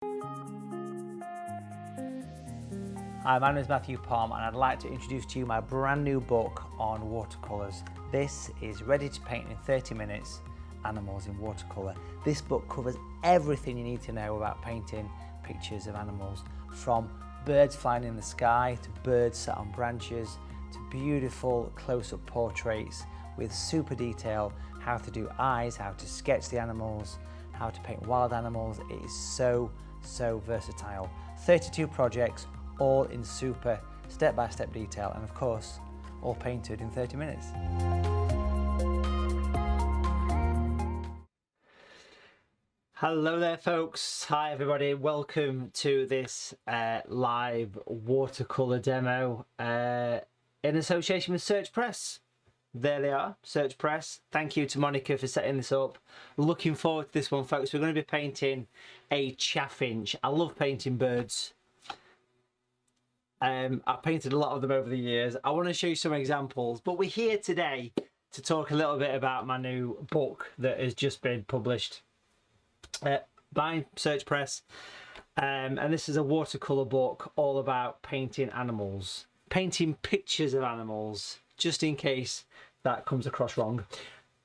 Hi, my name is Matthew Palm and I'd like to introduce to you my brand new book on watercolours. This is Ready to Paint in 30 Minutes, Animals in Watercolour. This book covers everything you need to know about painting pictures of animals, from birds flying in the sky to birds sat on branches to beautiful close-up portraits with super detail, how to do eyes, how to sketch the animals, how to paint wild animals. It is so versatile. 32 projects, all in super step-by-step detail, and of course all painted in 30 minutes. Hello there folks, hi everybody, welcome to this live watercolour demo in association with Search Press. There they are, Search Press. Thank you to Monica for setting this up. Looking forward to this one folks. We're going to be painting a chaffinch. I love painting birds. I've painted a lot of them over the years. I want to show you some examples, but we're here today to talk a little bit about my new book that has just been published by Search Press, and this is a watercolour book all about painting animals, painting pictures of animals, just in case that comes across wrong.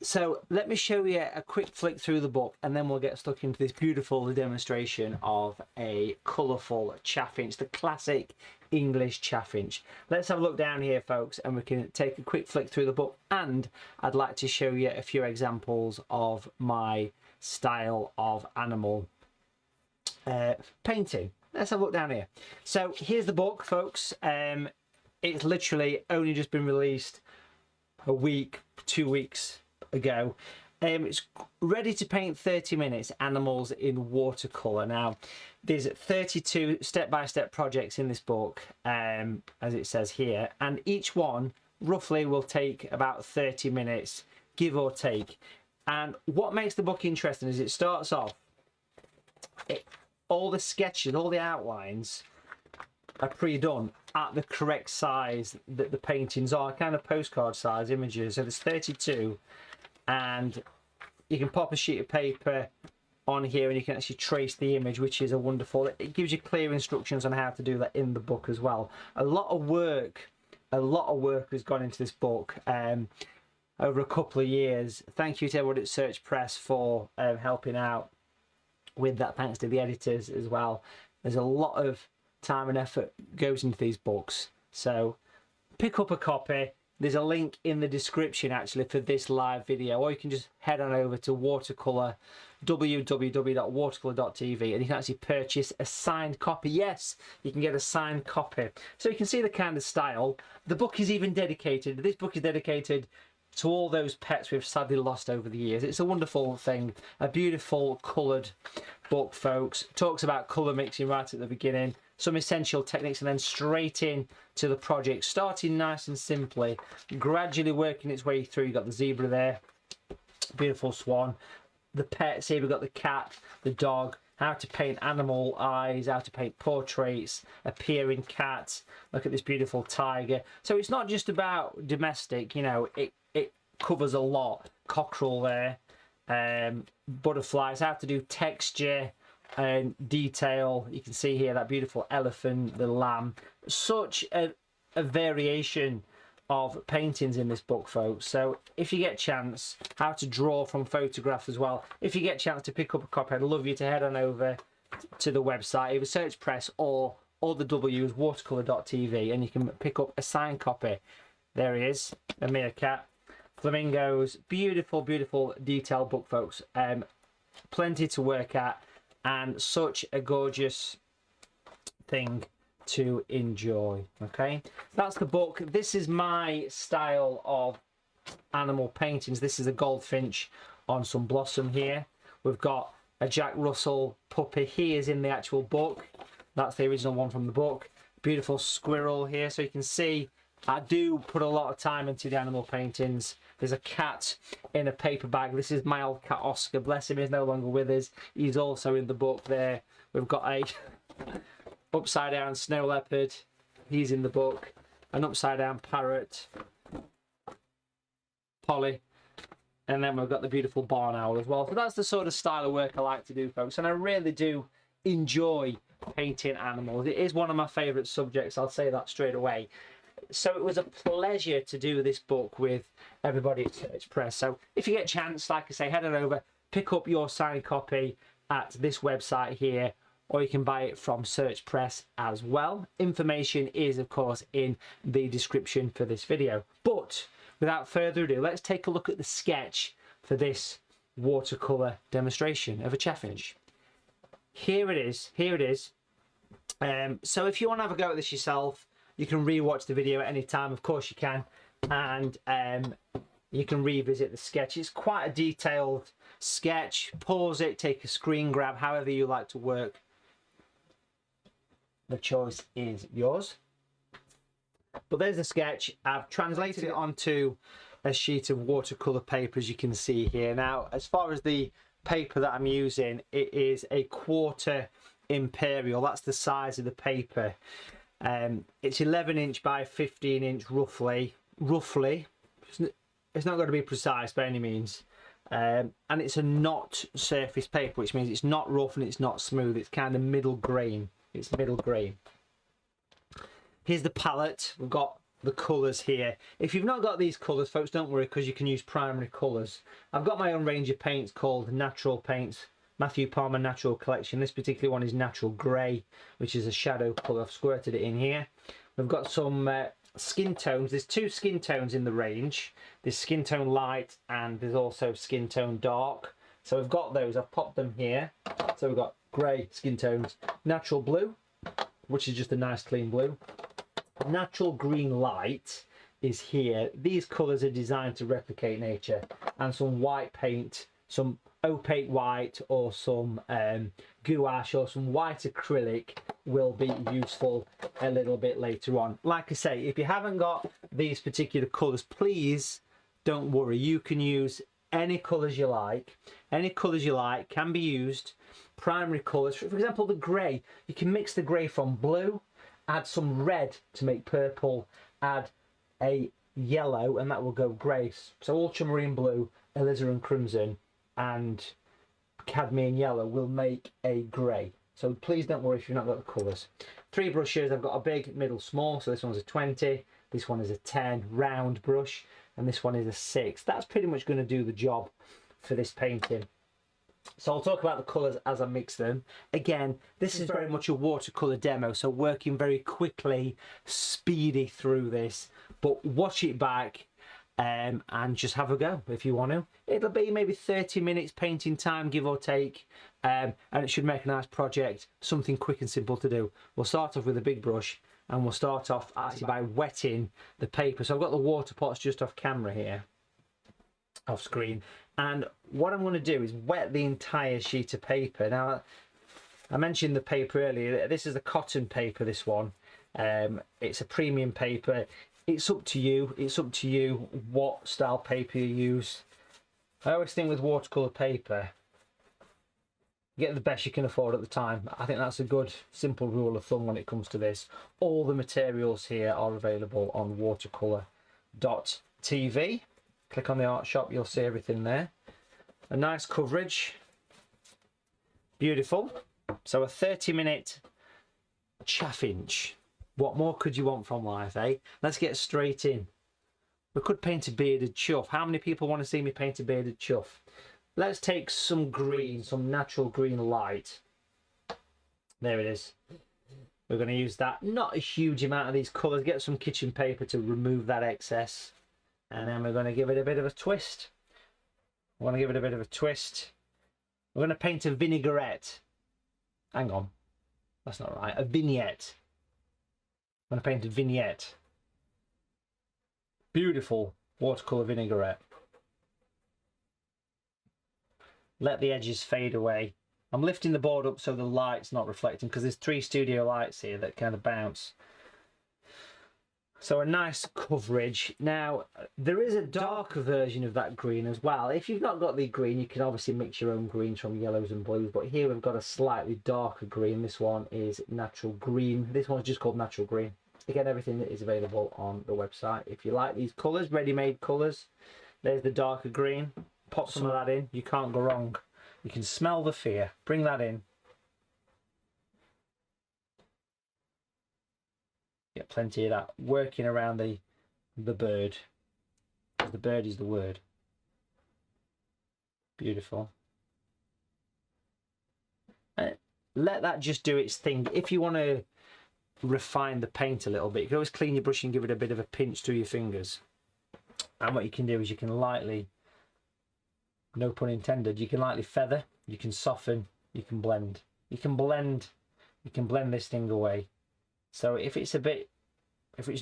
So let me show you a quick flick through the book and then we'll get stuck into this beautiful demonstration of a colourful chaffinch, the classic English chaffinch. Let's have a look down here folks and we can take a quick flick through the book, and I'd like to show you a few examples of my style of animal painting. Let's have a look down here. So here's the book folks. It's literally only just been released a week, 2 weeks ago. It's Ready to Paint 30 Minutes, Animals in Watercolour. Now there's 32 step-by-step projects in this book, as it says here, and each one roughly will take about 30 minutes, give or take. And what makes the book interesting is it starts off, all the sketches, all the outlines are pre-done at the correct size that the paintings are, kind of postcard size images. So there's 32, and you can pop a sheet of paper on here and you can actually trace the image, which is a wonderful, it gives you clear instructions on how to do that in the book as well. A lot of work has gone into this book over a couple of years. Thank you to everyone at Search Press for helping out with that, thanks to the editors as well. There's a lot of time and effort goes into these books, so pick up a copy. There's a link in the description actually for this live video, or you can just head on over to Watercolor, www.watercolor.tv, and you can actually purchase a signed copy. Yes, you can get a signed copy, so you can see the kind of style. The book is even dedicated, this book is dedicated to all those pets we've sadly lost over the years. It's a wonderful thing, a beautiful coloured book folks. Talks about colour mixing right at the beginning, some essential techniques, and then straight in to the project, starting nice and simply, gradually working its way through. You've got the zebra there, beautiful swan, the pets here, we've got the cat, the dog, how to paint animal eyes, how to paint portraits, appearing cats, look at this beautiful tiger. So it's not just about domestic, you know, it covers a lot. Cockerel there, butterflies, how to do texture and detail. You can see here that beautiful elephant, the lamb. Such a variation of paintings in this book folks. So if you get a chance, how to draw from photographs as well. If you get a chance to pick up a copy, I'd love you to head on over to the website, either Search Press or the W's, watercolor.tv, and you can pick up a signed copy. There he is, a meerkat, flamingos, beautiful detailed book folks. Plenty to work at and such a gorgeous thing to enjoy. Okay, that's the book. This is my style of animal paintings. This is a goldfinch on some blossom here. We've got a Jack Russell puppy. He is in the actual book. That's the original one from the book. Beautiful squirrel here. So you can see I do put a lot of time into the animal paintings. There's a cat in a paper bag. This is my old cat Oscar. Bless him, he's no longer with us. He's also in the book there. We've got a upside down snow leopard. He's in the book. An upside down parrot. Polly. And then we've got the beautiful barn owl as well. So that's the sort of style of work I like to do, folks. And I really do enjoy painting animals. It is one of my favourite subjects, I'll say that straight away. So it was a pleasure to do this book with everybody at Search Press. So if you get a chance, like I say, head on over, pick up your signed copy at this website here, or you can buy it from Search Press as well. Information is, of course, in the description for this video. But without further ado, let's take a look at the sketch for this watercolour demonstration of a Chaffinch. Here it is. So if you want to have a go at this yourself, you can re-watch the video at any time, of course you can, and you can revisit the sketch. It's quite a detailed sketch. Pause it, take a screen grab, however you like to work. The choice is yours. But there's the sketch. I've translated it onto a sheet of watercolour paper, as you can see here. Now, as far as the paper that I'm using, it is a 1/4 imperial. That's the size of the paper. It's 11" by 15" roughly. It's not going to be precise by any means. And it's a not surface paper, which means it's not rough and it's not smooth. It's kind of middle grain. It's middle grain. Here's the palette. We've got the colours here. If you've not got these colours, folks, don't worry, because you can use primary colours. I've got my own range of paints called Natural Paints, Matthew Palmer Natural Collection. This particular one is Natural Grey, which is a shadow colour. I've squirted it in here. We've got some skin tones. There's 2 skin tones in the range. There's skin tone light and there's also skin tone dark. So we've got those. I've popped them here. So we've got grey skin tones, natural blue, which is just a nice clean blue. Natural green light is here. These colours are designed to replicate nature, and some white paint, some opaque white or some gouache or some white acrylic will be useful a little bit later on. Like I say, if you haven't got these particular colours, please don't worry. You can use any colours you like. Any colours you like can be used. Primary colours, for example, the grey. You can mix the grey from blue, add some red to make purple, add a yellow, and that will go grey. So ultramarine blue, alizarin crimson, and cadmium yellow will make a grey. So please don't worry if you've not got the colours. 3 brushes. I've got a big, middle, small. So this one's a 20, this one is a 10 round brush, and this one is a 6. That's pretty much going to do the job for this painting. So I'll talk about the colours as I mix them. Again, this is very much a watercolour demo, so working very quickly, speedy through this, but watch it back and just have a go if you want to. It'll be maybe 30 minutes painting time, give or take, and it should make a nice project, something quick and simple to do. We'll start off with a big brush, and we'll start off actually by wetting the paper. So I've got the water pots just off camera here, off screen, and what I'm going to do is wet the entire sheet of paper. Now, I mentioned the paper earlier. This is the cotton paper, this one. It's a premium paper. It's up to you. It's up to you what style paper you use. I always think with watercolour paper, get the best you can afford at the time. I think that's a good simple rule of thumb when it comes to this. All the materials here are available on watercolor.tv. Click on the art shop, you'll see everything there. A nice coverage. Beautiful. So a 30-minute Chaffinch. What more could you want from life, eh? Let's get straight in. We could paint a bearded chuff. How many people want to see me paint a bearded chuff? Let's take some green, some natural green light. There it is. We're going to use that. Not a huge amount of these colours. Get some kitchen paper to remove that excess. And then we're going to give it a bit of a twist. We're going to give it a bit of a twist. We're going to paint a vinaigrette. Hang on. That's not right. A vignette. I'm going to paint a vignette. Beautiful watercolour vinaigrette. Let the edges fade away. I'm lifting the board up so the light's not reflecting, because there's 3 studio lights here that kind of bounce. So a nice coverage. Now, there is a darker version of that green as well. If you've not got the green, you can obviously mix your own greens from yellows and blues. But here we've got a slightly darker green. This one is natural green. This one's just called natural green. Again, everything is available on the website. If you like these colours, ready-made colours, there's the darker green. Pop some of that in. You can't go wrong. You can smell the fear. Bring that in. get plenty of that working around the bird. The bird is the word. Beautiful. Let that just do its thing. If you want to refine the paint a little bit, you can always clean your brush and give it a bit of a pinch through your fingers. And what you can do is you can lightly, no pun intended, you can lightly feather, you can soften, you can blend. You can blend this thing away. So if it's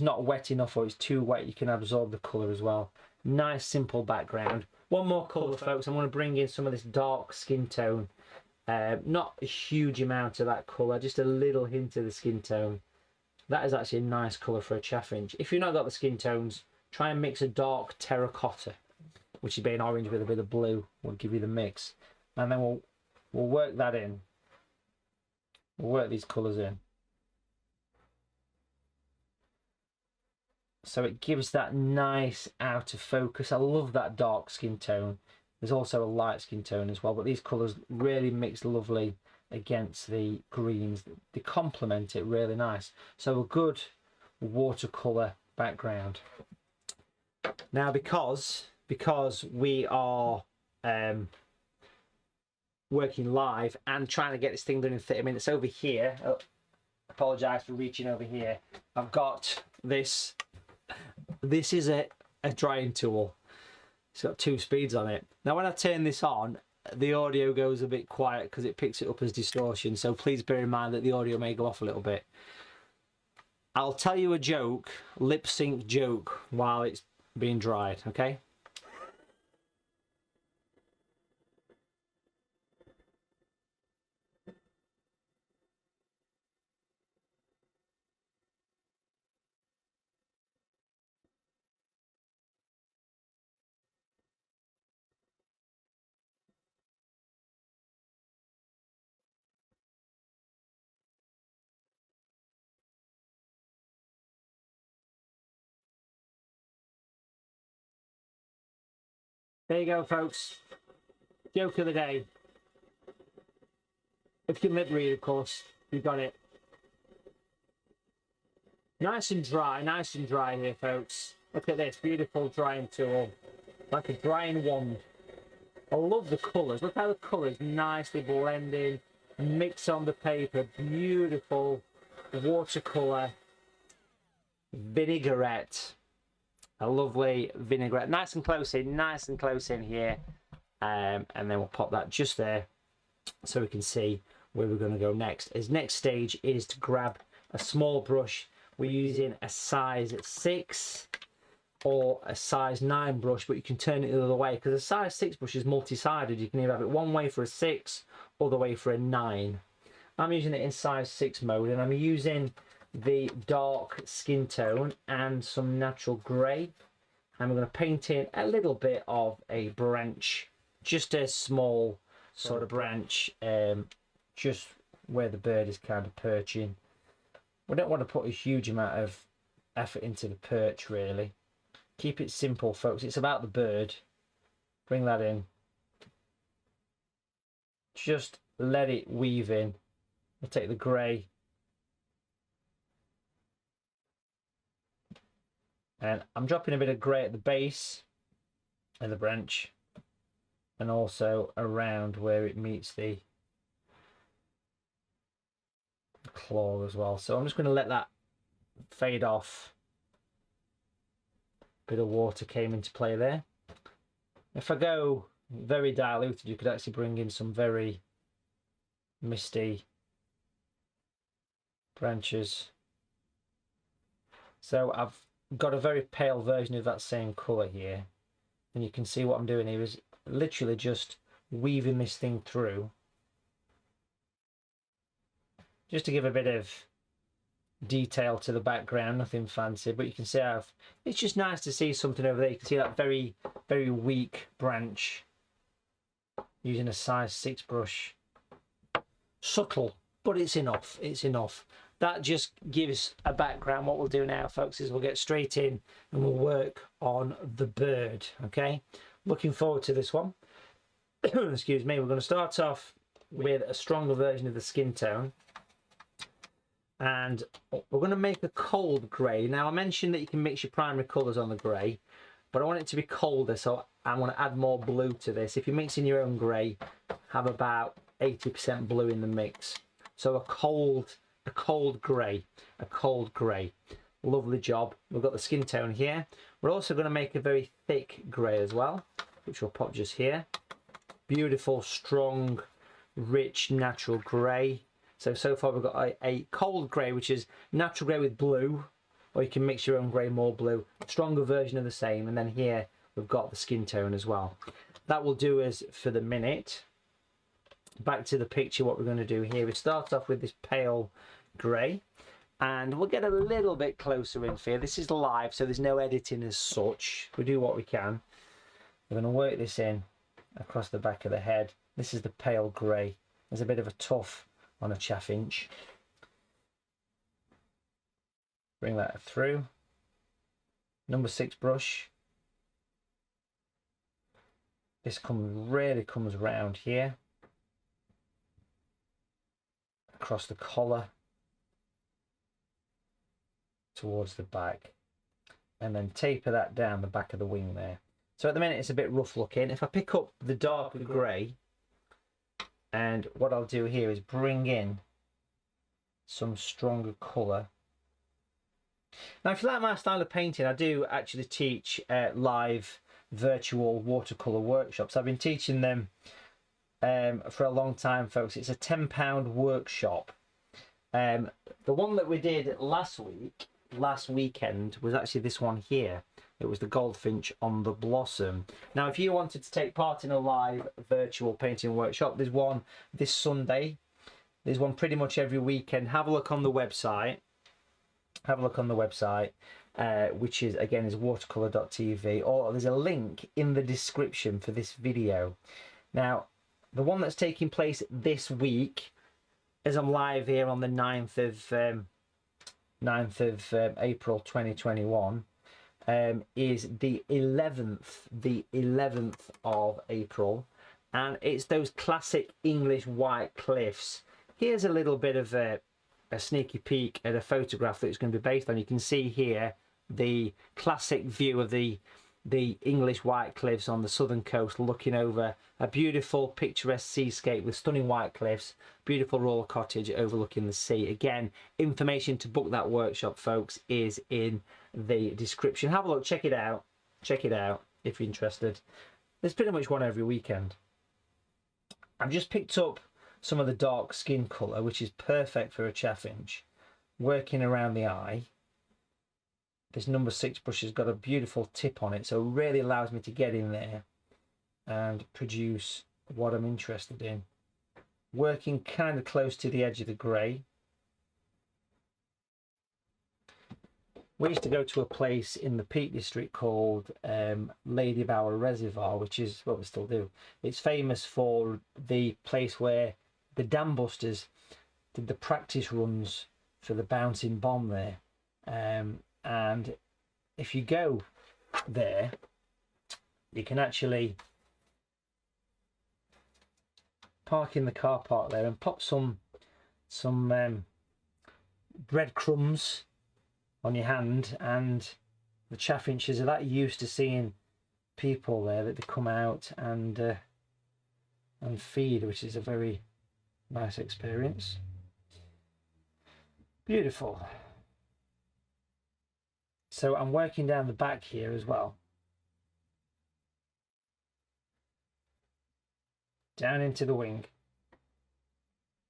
not wet enough or it's too wet, you can absorb the colour as well. Nice simple background. One more colour, folks. I'm going to bring in some of this dark skin tone. Not a huge amount of that colour, just a little hint of the skin tone. That is actually a nice colour for a Chaffinch. If you've not got the skin tones, try and mix a dark terracotta, which would be an orange with a bit of blue. Will give you the mix, and then we'll work that in. We'll work these colours in, so it gives that nice out of focus. I love that dark skin tone. There's also a light skin tone as well, but these colours really mix lovely against the greens. They complement it really nice. So a good watercolour background. Now because we are working live and trying to get this thing done in 30 minutes, over here, apologise for reaching over here, I've got this. This is a drying tool. It's got 2 speeds on it. Now when I turn this on, the audio goes a bit quiet because it picks it up as distortion, so please bear in mind that the audio may go off a little bit. I'll tell you a joke, lip sync joke, while it's being dried, okay? There you go, folks. Joke of the day. If you can lip read, of course, you've got it. Nice and dry here, folks. Look at this beautiful drying tool, like a drying wand. I love the colours. Look how the colours nicely blending, mix on the paper. Beautiful watercolour vinaigrette. A lovely vinaigrette, nice and close in here, and then we'll pop that just there so we can see where we're going to go next. His next stage is to grab a small brush. We're using a size 6 or a size 9 brush, but you can turn it the other way because a size 6 brush is multi-sided. You can either have it one way for a 6 or the way for a 9. I'm using it in size 6 mode, and I'm using the dark skin tone and some natural grey, and we're going to paint in a little bit of a branch, just a small sort of branch, just where the bird is kind of perching. We don't want to put a huge amount of effort into the perch, really. Keep it simple, folks. It's about the bird. Bring that in, just let it weave in. We'll take the grey, and I'm dropping a bit of grey at the base of the branch and also around where it meets the claw as well. So I'm just going to let that fade off. Bit of water came into play there. If I go very diluted, you could actually bring in some very misty branches. So I've got a very pale version of that same colour here, and you can see what I'm doing here is literally just weaving this thing through, just to give a bit of detail to the background. Nothing fancy, but you can see it's just nice to see something over there. You can see that very, very weak branch using a size 6 brush. Subtle, but it's enough. It's enough. That just gives a background. What we'll do now, folks, is we'll get straight in and we'll work on the bird. Okay, looking forward to this one. Excuse me. We're going to start off with a stronger version of the skin tone. And we're going to make a cold grey. Now I mentioned that you can mix your primary colours on the grey, but I want it to be colder, so I want to add more blue to this. If you're mixing your own grey, have about 80% blue in the mix. So a cold grey, a cold grey. Lovely job. We've got the skin tone here. We're also going to make a very thick grey as well, which we'll pop just here. Beautiful, strong, rich, natural grey. So far we've got a cold grey, which is natural grey with blue, or you can mix your own grey, more blue. Stronger version of the same. And then here we've got the skin tone as well. That will do us for the minute. Back to the picture, what we're going to do here. We start off with this pale grey, and we'll get a little bit closer in here. This is live, so there's no editing as such. We do what we can. We're going to work this in across the back of the head. This is the pale grey. There's a bit of a tuff on a Chaffinch. Bring that through. Number 6 brush. This really comes round here, across the collar, towards the back, and then taper that down the back of the wing there. So at the minute it's a bit rough looking. If I pick up the darker grey, and what I'll do here is bring in some stronger colour. Now if you like my style of painting, I do actually teach live virtual watercolour workshops. I've been teaching them for a long time, folks. It's a £10 workshop. The one that we did last weekend was actually this one here. It was the Goldfinch on the Blossom. Now if you wanted to take part in a live virtual painting workshop, there's one this Sunday, there's one pretty much every weekend. Have a look on the website, which is, again, is watercolor.tv, or there's a link in the description for this video. Now the one that's taking place this week, as I'm live here on the 9th of April 2021, is the 11th of April, and it's those classic English white cliffs. Here's a little bit of a sneaky peek at a photograph that it's going to be based on. You can see here the classic view of the English white cliffs on the southern coast, looking over a beautiful picturesque seascape with stunning white cliffs, beautiful rural cottage overlooking the sea. Again, information to book that workshop, folks, is in the description. Have a look, check it out if you're interested. There's pretty much one every weekend. I've just picked up some of the dark skin colour, which is perfect for a Chaffinch, working around the eye. This number 6 brush has got a beautiful tip on it, so it really allows me to get in there and produce what I'm interested in. Working kind of close to the edge of the grey. We used to go to a place in the Peak District called Lady Bower Reservoir, which is what we still do. It's famous for the place where the dam busters did the practice runs for the bouncing bomb there. And if you go there, you can actually park in the car park there and pop some breadcrumbs on your hand, and the Chaffinches are that used to seeing people there that they come out and feed, which is a very nice experience. Beautiful. So I'm working down the back here as well. Down into the wing.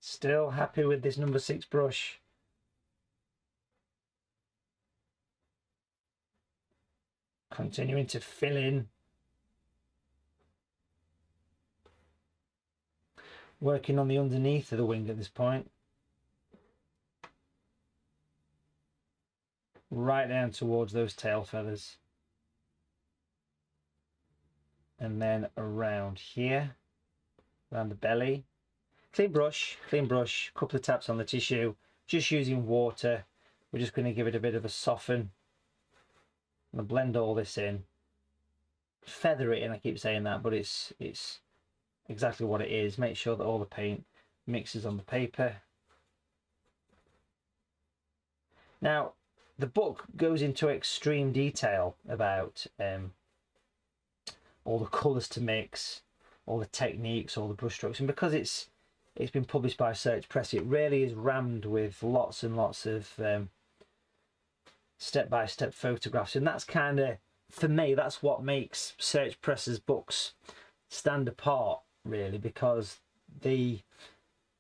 Still happy with this number 6 brush. Continuing to fill in. Working on the underneath of the wing at this point. Right down towards those tail feathers. And then around here, around the belly. Clean brush, couple of taps on the tissue, just using water. We're just going to give it a bit of a soften. I'm going to blend all this in. Feather it in, I keep saying that, but it's exactly what it is. Make sure that all the paint mixes on the paper. Now, the book goes into extreme detail about all the colours to mix, all the techniques, all the brushstrokes, and because it's been published by Search Press, it really is rammed with lots and lots of step-by-step photographs, and that's kind of, for me, that's what makes Search Press's books stand apart, really, because and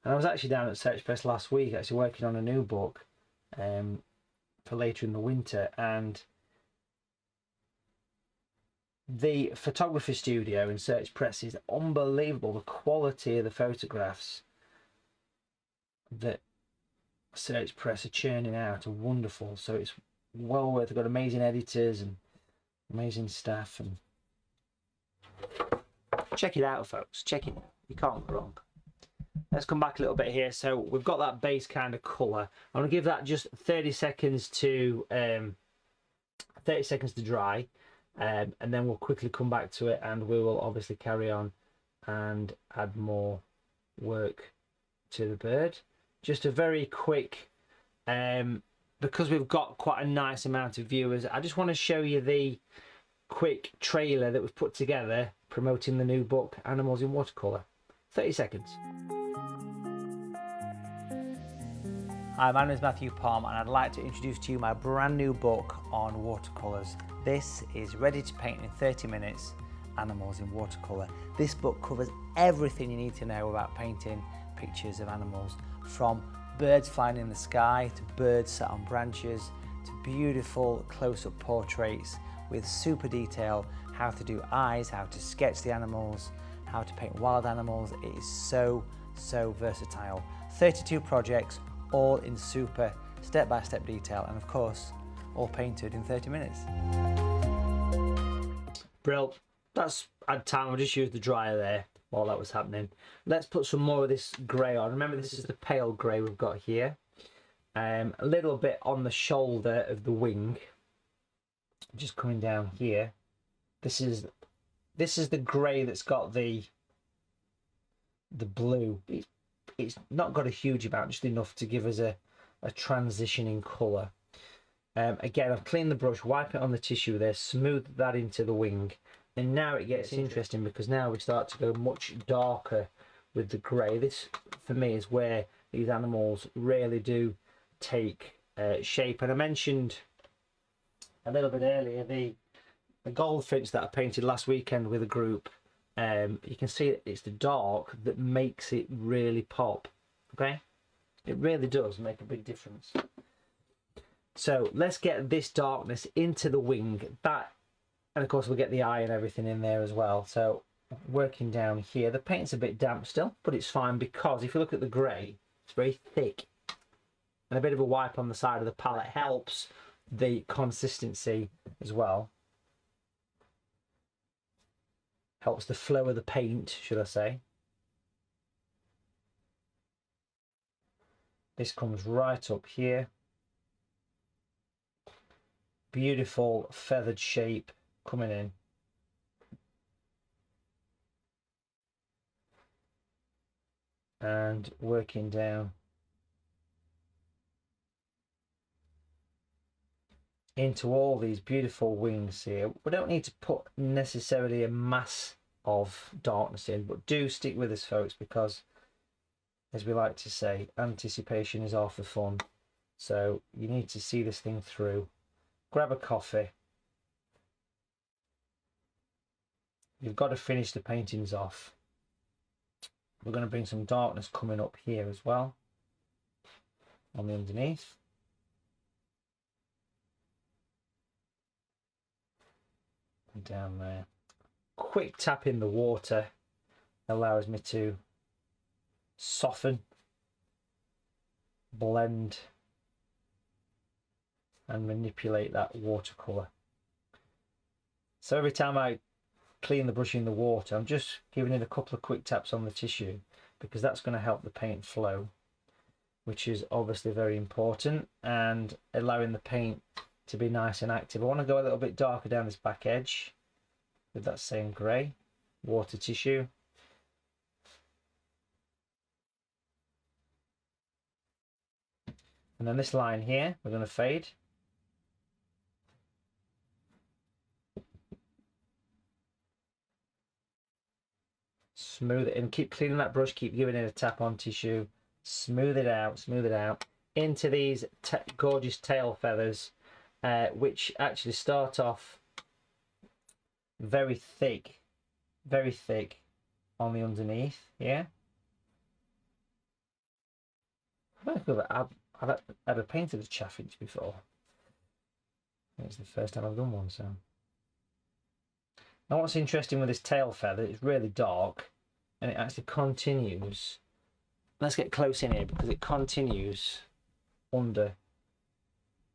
I was actually down at Search Press last week, actually working on a new book for later in the winter, and the photography studio in Search Press is unbelievable. The quality of the photographs that Search Press are churning out are wonderful, so it's well worth. They've got amazing editors and amazing staff, and check it out, folks. Check it out. You can't go wrong. Let's come back a little bit here. So we've got that base kind of colour. I'm going to give that just 30 seconds to dry, and then we'll quickly come back to it, and we will obviously carry on and add more work to the bird. Just a very quick, because we've got quite a nice amount of viewers, I just want to show you the quick trailer that we've put together promoting the new book, Animals in Watercolour. 30 seconds. Hi, my name is Matthew Palm, and I'd like to introduce to you my brand new book on watercolours. This is Ready to Paint in 30 Minutes, Animals in Watercolour. This book covers everything you need to know about painting pictures of animals, from birds flying in the sky to birds sat on branches to beautiful close-up portraits with super detail, how to do eyes, how to sketch the animals, how to paint wild animals. It is so versatile. 32 projects, all in super step-by-step detail, and of course all painted in 30 minutes. Brill. That's had time. I just used the dryer there while that was happening. Let's put some more of this grey on. Remember, this is the pale grey we've got here. A little bit on the shoulder of the wing, just coming down here. This is the grey that's got the blue. It's not got a huge amount, just enough to give us a transitioning colour. Again, I've cleaned the brush, wipe it on the tissue there, smooth that into the wing, and now it gets interesting because now we start to go much darker with the grey. This, for me, is where these animals really do take shape. And I mentioned a little bit earlier the goldfinch that I painted last weekend with a group. You can see it's the dark that makes it really pop. Okay, it really does make a big difference. So let's get this darkness into the wing, and of course we'll get the eye and everything in there as well. So working down here, the paint's a bit damp still, but it's fine because if you look at the grey, it's very thick, and a bit of a wipe on the side of the palette helps the consistency as well. Helps the flow of the paint, should I say. This comes right up here. Beautiful feathered shape coming in. And working down into all these beautiful wings here. We don't need to put necessarily a mass of darkness in, but do stick with us, folks, because, as we like to say, anticipation is half the fun. So you need to see this thing through. Grab a coffee. You've got to finish the paintings off. We're going to bring some darkness coming up here as well, on the underneath. And down there. Quick tap in the water allows me to soften, blend, and manipulate that watercolour. So every time I clean the brush in the water, I'm just giving it a couple of quick taps on the tissue, because that's going to help the paint flow, which is obviously very important, and allowing the paint to be nice and active. I want to go a little bit darker down this back edge with that same grey water tissue. And then this line here, we're going to fade. Smooth it and keep cleaning that brush, keep giving it a tap on tissue. Smooth it out into these gorgeous tail feathers, which actually start off very thick on the underneath. Yeah, I've ever painted a chaffinch before. It's the first time I've done one. So now what's interesting with this tail feather, it's really dark and it actually continues. Let's get close in here because it continues under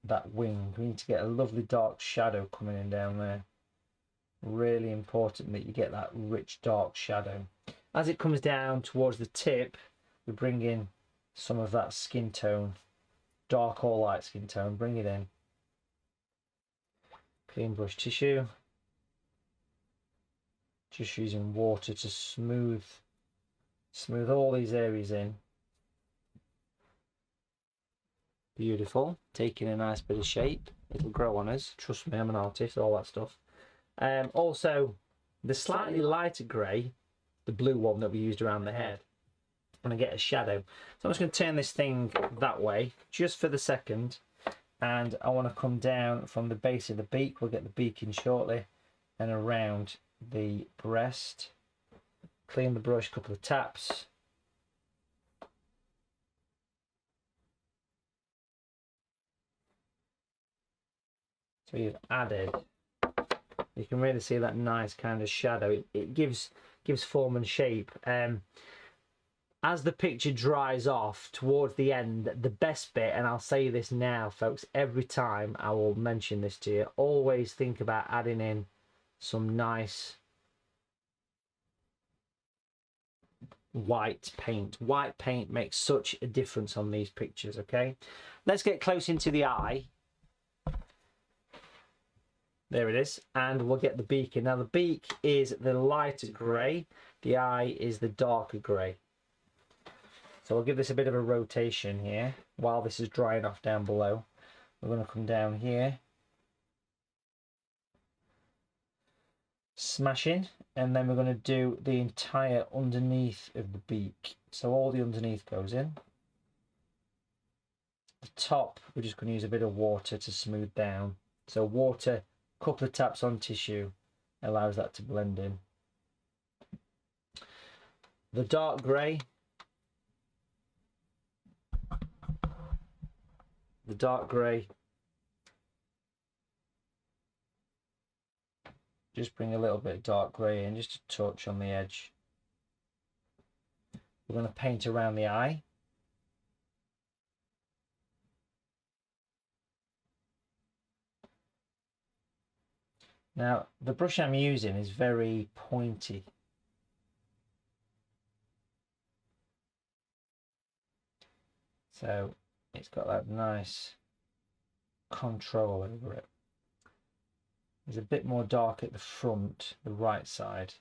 that wing. We need to get a lovely dark shadow coming in down there. Really important that you get that rich dark shadow. As it comes down towards the tip, we bring in some of that skin tone, dark or light skin tone, bring it in. Clean brush tissue. Just using water to smooth all these areas in. Beautiful. Taking a nice bit of shape. It'll grow on us. Trust me, I'm an artist, all that stuff. Also, the slightly lighter grey, the blue one that we used around the head, I'm going to get a shadow. So I'm just going to turn this thing that way, just for the second. And I want to come down from the base of the beak. We'll get the beak in shortly. And around the breast. Clean the brush, couple of taps. So you've added, you can really see that nice kind of shadow. It gives form and shape. As the picture dries off towards the end, the best bit, and I'll say this now folks, every time I will mention this to you, always think about adding in some nice white paint. White paint makes such a difference on these pictures. Okay, let's get close into the eye. There it is, and we'll get the beak in. Now the beak is the lighter grey, the eye is the darker grey. So we'll give this a bit of a rotation here while this is drying off down below. We're going to come down here, smash in, and then we're going to do the entire underneath of the beak. So all the underneath goes in. The top, we're just going to use a bit of water to smooth down. So water, couple of taps on tissue, allows that to blend in. The dark grey, just bring a little bit of dark grey in, just a touch on the edge. We're going to paint around the eye. Now, the brush I'm using is very pointy. So it's got that nice control over it. There's a bit more dark at the front, the right side,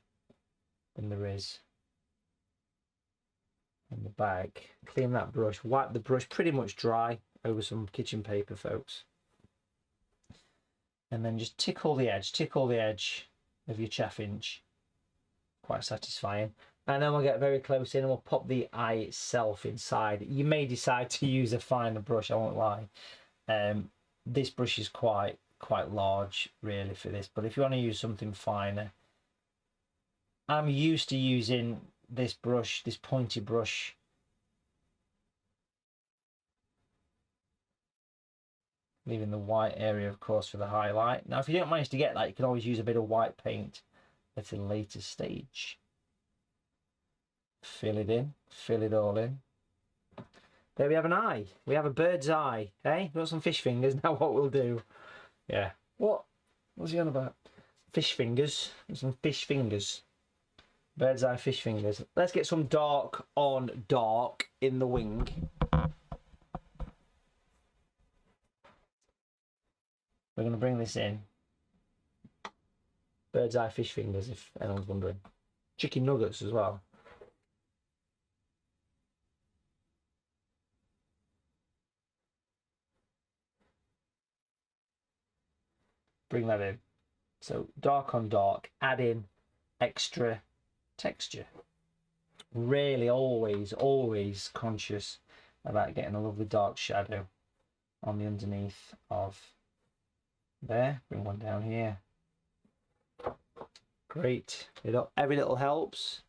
than there is on the back. Clean that brush, wipe the brush pretty much dry over some kitchen paper, folks. And then just tickle the edge of your chaffinch. Quite satisfying. And then we'll get very close in and we'll pop the eye itself inside. You may decide to use a finer brush, I won't lie. This brush is quite large really for this, but if you want to use something finer, I'm used to using this brush, this pointy brush. Leaving the white area, of course, for the highlight. Now, if you don't manage to get that, you can always use a bit of white paint at a later stage. Fill it in, fill it all in. There we have an eye. We have a bird's eye. Hey, got some fish fingers. Now what we'll do? Yeah. What's he on about? Fish fingers. Some fish fingers. Bird's eye fish fingers. Let's get some dark on dark in the wing. We're going to bring this in. Bird's eye fish fingers, if anyone's wondering. Chicken nuggets as well. bring that in. So dark on dark, add in extra texture. Really always conscious about getting a lovely dark shadow on the underneath of there. Bring one down here. Great. Every little helps.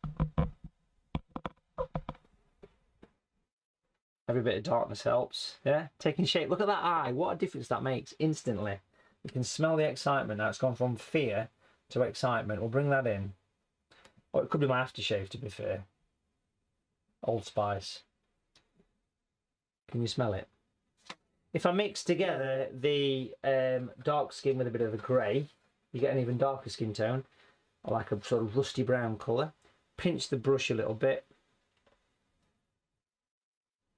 Every bit of darkness helps. Yeah, taking shape. Look at that eye. What a difference that makes instantly. You can smell the excitement now. It's gone from fear to excitement. We'll bring that in. Or it could be my aftershave, to be fair. Old Spice. Can you smell it? If I mix together the dark skin with a bit of a grey, you get an even darker skin tone. I like a sort of rusty brown colour. Pinch the brush a little bit.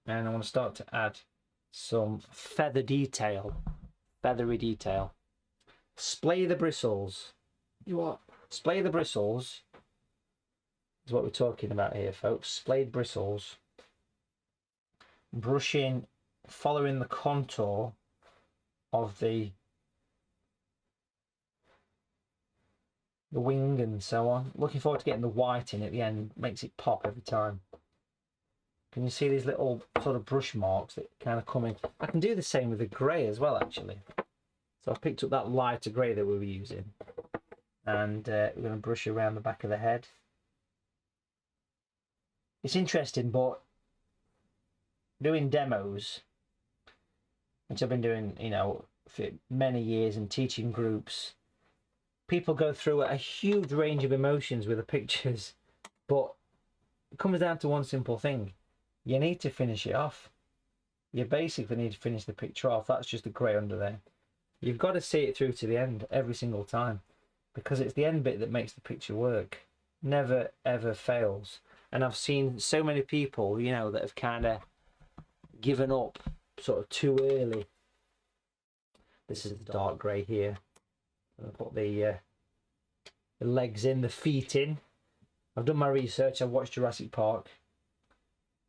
And I want to start to add some feather detail. Feathery detail. Splay the bristles. You what? Splay the bristles is what we're talking about here, folks. Splayed bristles. Brushing, following the contour of the wing and so on. Looking forward to getting the white in at the end. Makes it pop every time. Can you see these little sort of brush marks that kind of come in? I can do the same with the grey as well, actually. So I've picked up that lighter grey that we were using. And we're going to brush around the back of the head. It's interesting, but doing demos, which I've been doing, you know, for many years and teaching groups, people go through a huge range of emotions with the pictures, but it comes down to one simple thing. You need to finish it off. You basically need to finish the picture off. That's just the grey under there. You've got to see it through to the end every single time, because it's the end bit that makes the picture work. Never ever fails. And I've seen so many people, you know, that have kind of given up sort of too early. This is the dark grey here. I'm going to put the legs in, the feet in. I've done my research. I've watched Jurassic Park.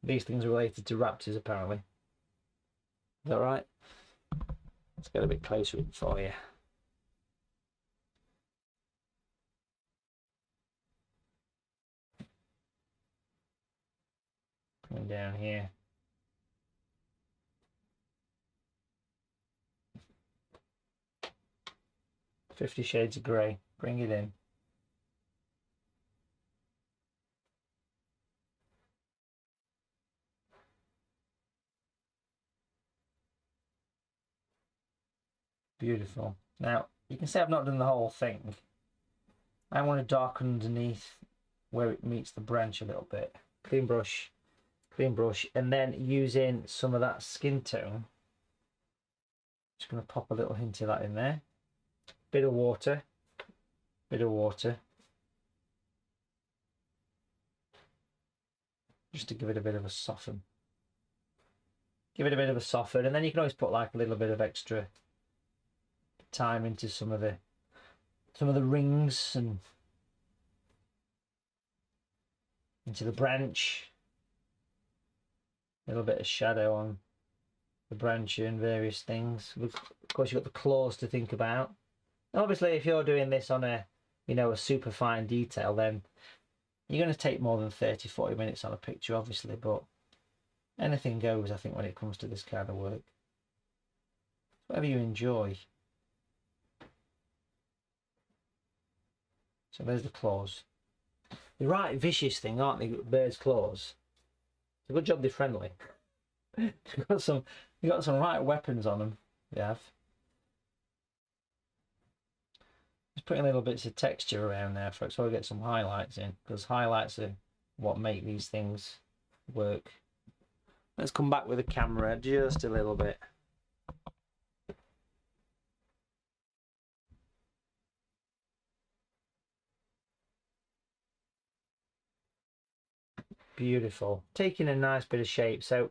These things are related to raptors, apparently. Is that right? Let's get a bit closer in for you. Coming down here. $50 Shades of Grey. Bring it in. Beautiful. Now, you can see I've not done the whole thing. I want to darken underneath where it meets the branch a little bit. Clean brush, and then using some of that skin tone. Just going to pop a little hint of that in there. Bit of water. Just to give it a bit of a soften. Give it a bit of a soften, and then you can always put like a little bit of extra time into some of the rings and into the branch. A little bit of shadow on the branch and various things. Of course, you've got the claws to think about. Obviously, if you're doing this on a, you know, a super fine detail, then you're going to take more than 30-40 minutes on a picture, obviously, but anything goes, I think, when it comes to this kind of work. Whatever you enjoy. So there's the claws. They're right vicious thing, aren't they? Birds' claws. It's a good job they're friendly. You've got some right weapons on them. You have. Just putting little bits of texture around there, folks, so I get some highlights in, because highlights are what make these things work. Let's come back with the camera just a little bit. Beautiful. Taking a nice bit of shape. So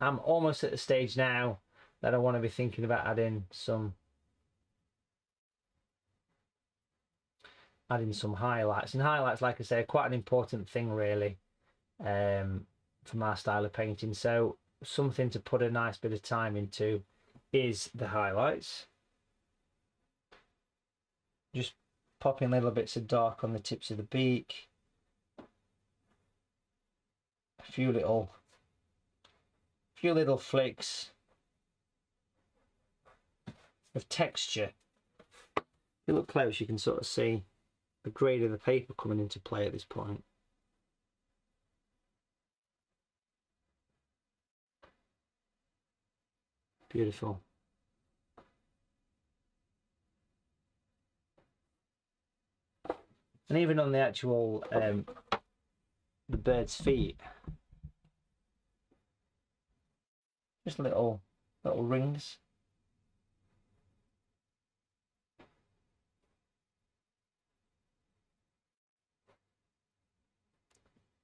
I'm almost at the stage now that I want to be thinking about adding some highlights. And highlights, like I say, are quite an important thing really for my style of painting. So something to put a nice bit of time into is the highlights. just popping little bits of dark on the tips of the beak. A few little flicks of texture. If you look close, you can sort of see the grade of the paper coming into play at this point. Beautiful. And even on the actual the bird's feet, just little rings.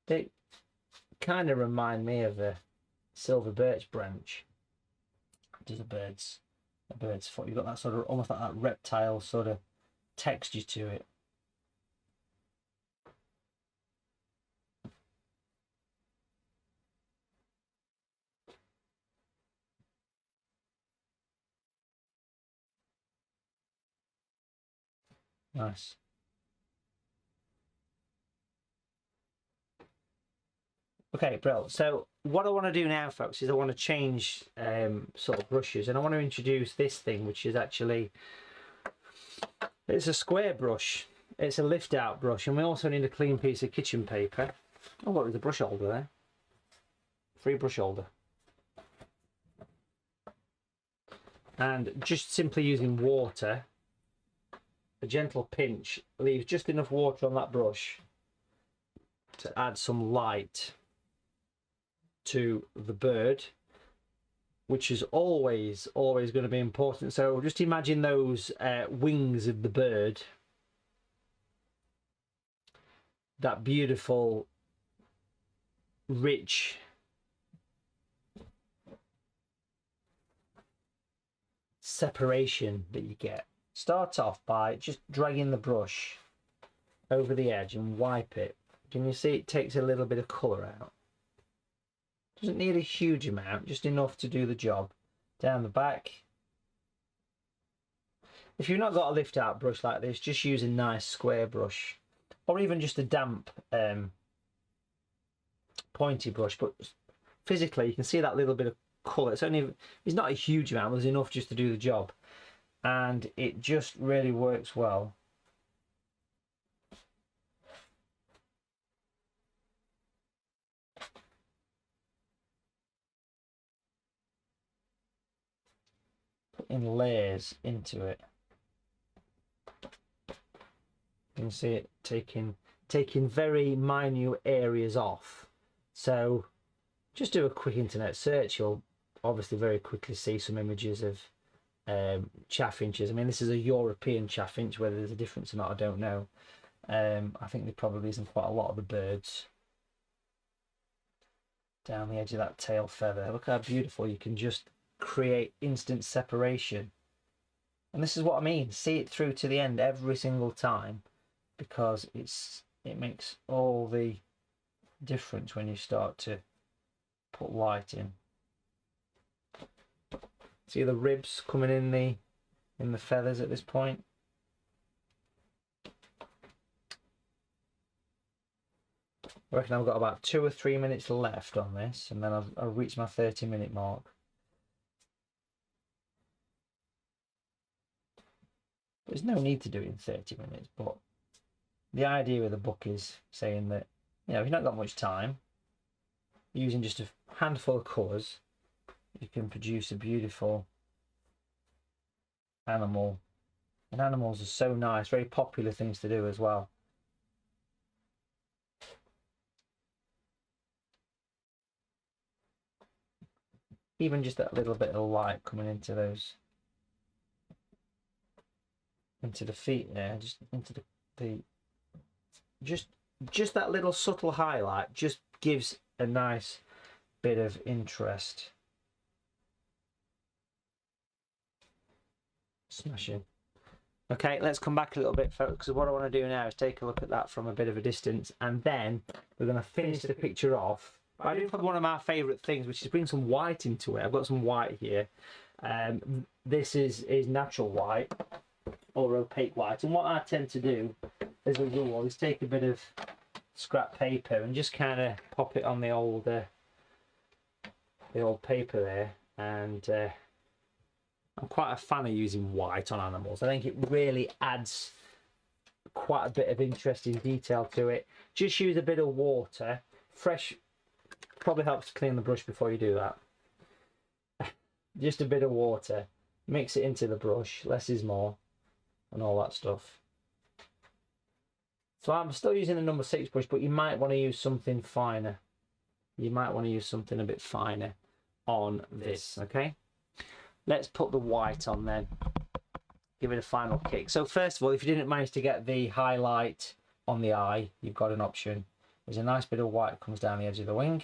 They kind of remind me of a silver birch branch. Does a bird's foot. You've got that sort of almost like that reptile sort of texture to it. Nice. Okay, brilliant. So what I want to do now, folks, is I want to change sort of brushes, and I want to introduce this thing, which is actually, it's a square brush. It's a lift out brush, and we also need a clean piece of kitchen paper. Oh, look, there's a brush holder there. Free brush holder. And just simply using water, a gentle pinch leaves just enough water on that brush to add some light to the bird, which is always going to be important. So just imagine those wings of the bird, that beautiful rich separation that you get. Start off by just dragging the brush over the edge and wipe it. Can you see it takes a little bit of colour out? Doesn't need a huge amount, just enough to do the job. Down the back. If you've not got a lift out brush like this, just use a nice square brush, or even just a damp pointy brush. But physically you can see that little bit of colour. It's not a huge amount, but there's enough just to do the job, and it just really works well. In layers into it. You can see it taking very minute areas off. So just do a quick internet search. You'll obviously very quickly see some images of chaffinches. I mean, this is a European chaffinch. Whether there's a difference or not, I don't know. I think there probably isn't quite a lot of the birds down the edge of that tail feather. Look how beautiful you can just create instant separation. And this is what I mean, see it through to the end every single time, because it makes all the difference when you start to put light in. See the ribs coming in the feathers at this point. I reckon I've got about 2 or 3 minutes left on this, and then I'll reach my 30-minute mark. There's no need to do it in 30 minutes, but the idea of the book is saying that, you know, if you've not got much time, using just a handful of colours, you can produce a beautiful animal. And animals are so nice, very popular things to do as well. Even just that little bit of light coming into those, into the feet there, just into the just that little subtle highlight just gives a nice bit of interest. Smashing. Okay, let's come back a little bit, folks, because what I want to do now is take a look at that from a bit of a distance, and then we're going to finish the picture off. I do probably one of my favourite things, which is bring some white into it. I've got some white here. This is natural white. or opaque white. And what I tend to do as a rule is take a bit of scrap paper and just kind of pop it on the old paper there. And I'm quite a fan of using white on animals. I think it really adds quite a bit of interesting detail to it. Just use a bit of water. Fresh probably helps to clean the brush before you do that. Just a bit of water, mix it into the brush, less is more, and all that stuff. So I'm still using the number 6 brush, but you might want to use something finer. You might want to use something a bit finer on this, okay? Let's put the white on then. Give it a final kick. So first of all, if you didn't manage to get the highlight on the eye, you've got an option. There's a nice bit of white that comes down the edge of the wing.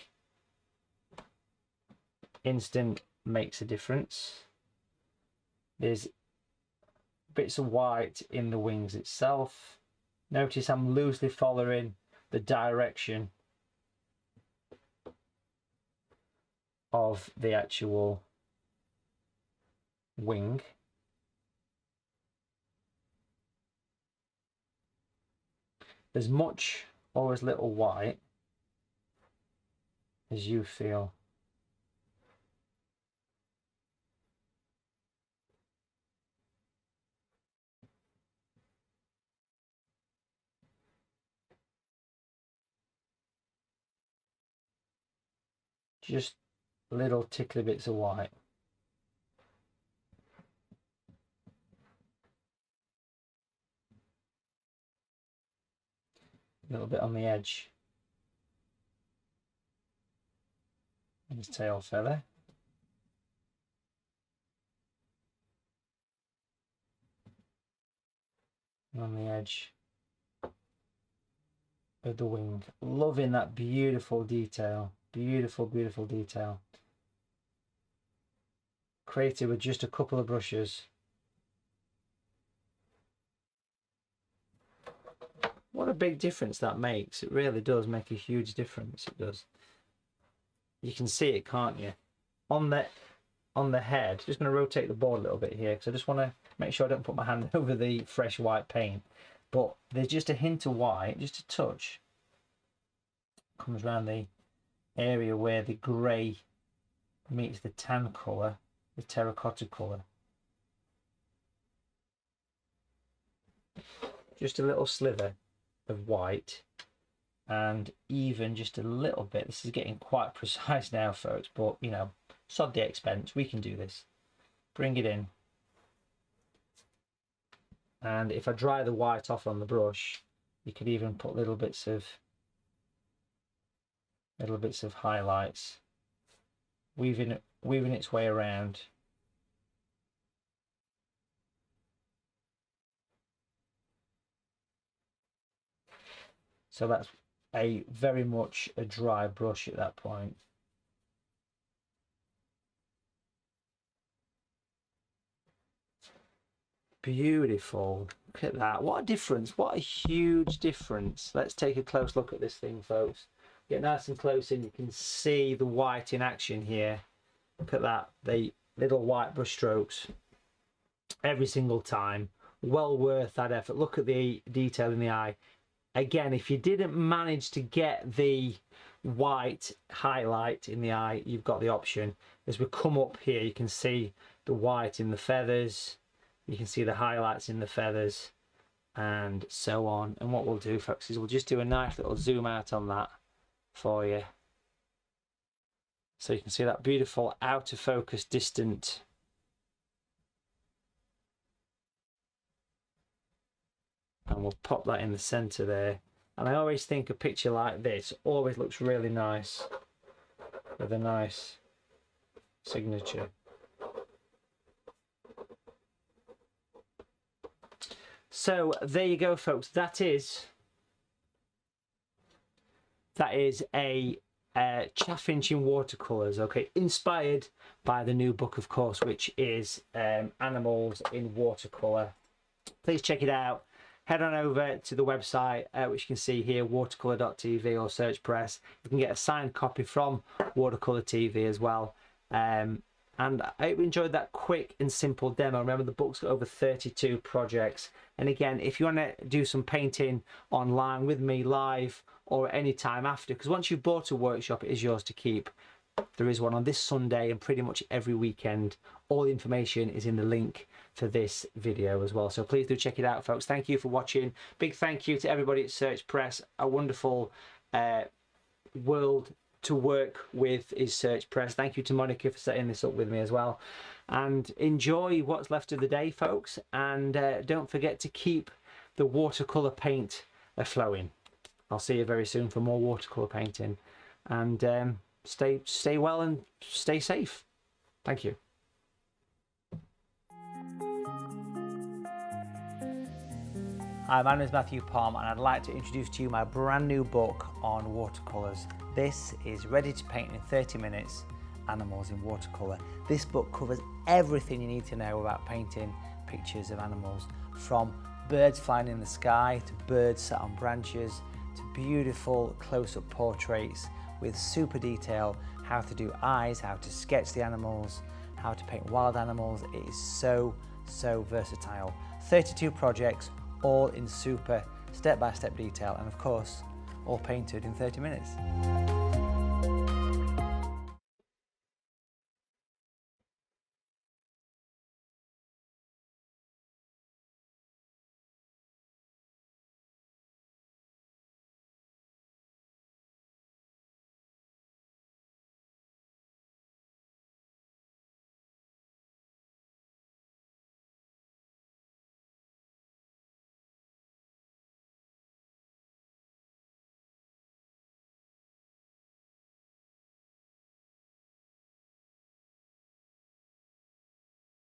Instant makes a difference. There's bits of white in the wings itself. Notice I'm loosely following the direction of the actual wing. As much or as little white as you feel. Just little tickly bits of white. A little bit on the edge. And his tail feather. And on the edge of the wing. Loving that beautiful detail. Beautiful, beautiful detail. Created with just a couple of brushes. What a big difference that makes. It really does make a huge difference. It does. You can see it, can't you? On the head, just going to rotate the board a little bit here because I just want to make sure I don't put my hand over the fresh white paint. But there's just a hint of white, just a touch. Comes around the area where the grey meets the tan colour, the terracotta colour. Just a little sliver of white, and even just a little bit. This is getting quite precise now, folks, but you know, sod the expense, we can do this. Bring it in, and if I dry the white off on the brush, you could even put little bits of highlights, weaving its way around. So that's very much a dry brush at that point. Beautiful. Look at that. What a difference. What a huge difference. Let's take a close look at this thing, folks. Get nice and close and you can see the white in action here. Look at that. The little white brush strokes every single time. Well worth that effort. Look at the detail in the eye. Again, if you didn't manage to get the white highlight in the eye, you've got the option. As we come up here, you can see the white in the feathers. You can see the highlights in the feathers and so on. And what we'll do, folks, is we'll just do a nice little zoom out on that for you. So you can see that beautiful out of focus distant and we'll pop that in the center there. And I always think a picture like this always looks really nice with a nice signature. So there you go, folks. That is a Chaffinch in watercolors, okay, inspired by the new book, of course, which is Animals in Watercolor. Please check it out. Head on over to the website, which you can see here, watercolor.tv, or search press. You can get a signed copy from Watercolor TV as well. And I hope you enjoyed that quick and simple demo. Remember, the book's got over 32 projects. And again, if you want to do some painting online with me live or any time after, because once you've bought a workshop, it is yours to keep. There is one on this Sunday and pretty much every weekend. All the information is in the link for this video as well. So please do check it out, folks. Thank you for watching. Big thank you to everybody at Search Press. A wonderful world to work with is Search Press. Thank you to Monica for setting this up with me as well. And enjoy what's left of the day, folks. And don't forget to keep the watercolor paint flowing. I'll see you very soon for more watercolor painting. And stay well and stay safe. Thank you. Hi, my name is Matthew Palmer and I'd like to introduce to you my brand new book on watercolours. This is Ready to Paint in 30 Minutes, Animals in Watercolour. This book covers everything you need to know about painting pictures of animals, from birds flying in the sky to birds sat on branches to beautiful close-up portraits with super detail, how to do eyes, how to sketch the animals, how to paint wild animals. It is so versatile. 32 projects, all in super step-by-step detail, and of course all painted in 30 minutes.